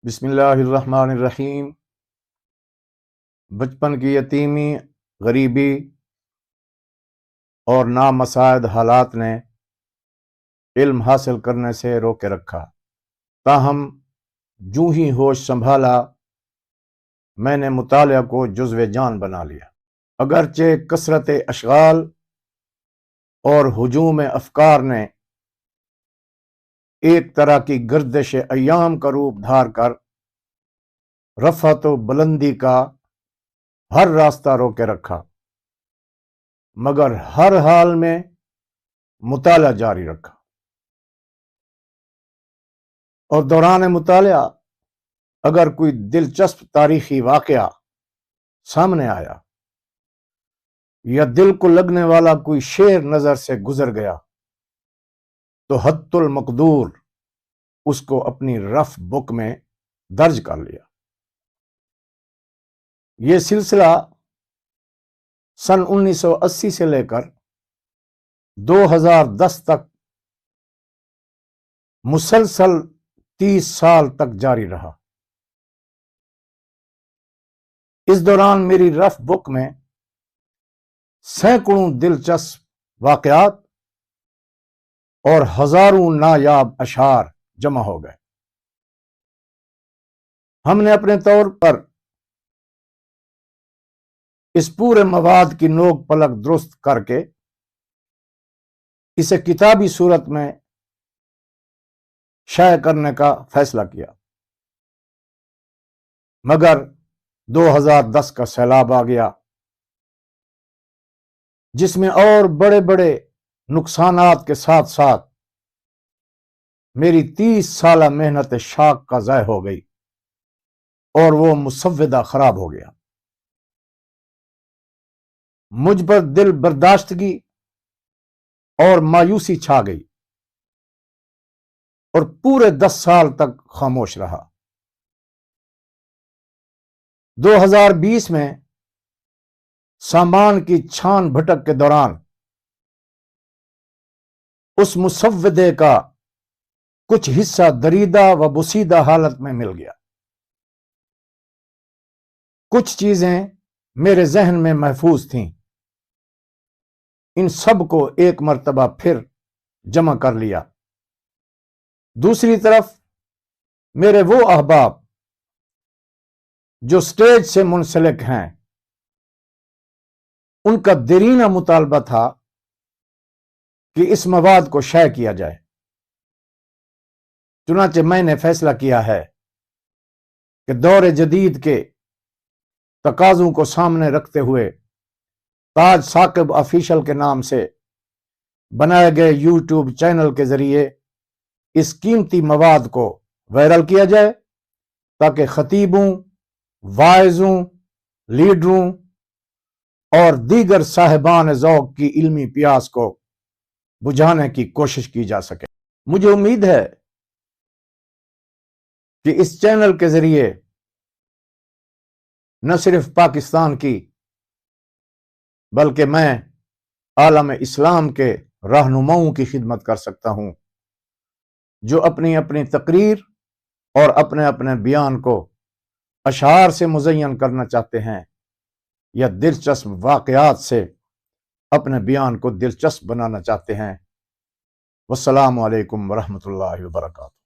بسم اللہ الرحمن الرحیم۔ بچپن کی یتیمی، غریبی اور نامساعد حالات نے علم حاصل کرنے سے روکے رکھا، تاہم جوں ہی ہوش سنبھالا میں نے مطالعہ کو جزو جان بنا لیا۔ اگرچہ کثرت اشغال اور ہجوم افکار نے ایک طرح کی گردش ایام کا روپ دھار کر رفعت و بلندی کا ہر راستہ روکے رکھا، مگر ہر حال میں مطالعہ جاری رکھا، اور دوران مطالعہ اگر کوئی دلچسپ تاریخی واقعہ سامنے آیا یا دل کو لگنے والا کوئی شعر نظر سے گزر گیا تو حت المقدور اس کو اپنی رف بک میں درج کر لیا۔ یہ سلسلہ سن 1980 سے لے کر 2010 تک مسلسل 30 سال تک جاری رہا۔ اس دوران میری رف بک میں سینکڑوں دلچسپ واقعات اور ہزاروں نایاب اشعار جمع ہو گئے۔ ہم نے اپنے طور پر اس پورے مواد کی نوک پلک درست کر کے اسے کتابی صورت میں شائع کرنے کا فیصلہ کیا، مگر 2010 کا سیلاب آ گیا، جس میں اور بڑے بڑے نقصانات کے ساتھ ساتھ میری 30 سالہ محنت شاق کا ضائع ہو گئی اور وہ مسودہ خراب ہو گیا۔ مجھ پر دل برداشتگی اور مایوسی چھا گئی اور پورے 10 سال تک خاموش رہا۔ 2020 میں سامان کی چھان بھٹک کے دوران اس مسودے کا کچھ حصہ دریدہ و بسیدہ حالت میں مل گیا۔ کچھ چیزیں میرے ذہن میں محفوظ تھیں، ان سب کو ایک مرتبہ پھر جمع کر لیا۔ دوسری طرف میرے وہ احباب جو سٹیج سے منسلک ہیں، ان کا دیرینہ مطالبہ تھا کہ اس مواد کو شائع کیا جائے۔ چنانچہ میں نے فیصلہ کیا ہے کہ دور جدید کے تقاضوں کو سامنے رکھتے ہوئے تاج ثاقب آفیشل کے نام سے بنائے گئے یوٹیوب چینل کے ذریعے اس قیمتی مواد کو وائرل کیا جائے، تاکہ خطیبوں، واعظوں، لیڈروں اور دیگر صاحبان ذوق کی علمی پیاس کو بجھانے کی کوشش کی جا سکے۔ مجھے امید ہے کہ اس چینل کے ذریعے نہ صرف پاکستان کی بلکہ میں عالم اسلام کے رہنماؤں کی خدمت کر سکتا ہوں، جو اپنی اپنی تقریر اور اپنے اپنے بیان کو اشعار سے مزین کرنا چاہتے ہیں یا دلچسپ واقعات سے اپنے بیان کو دلچسپ بنانا چاہتے ہیں۔ والسلام علیکم ورحمۃ اللہ وبرکاتہ۔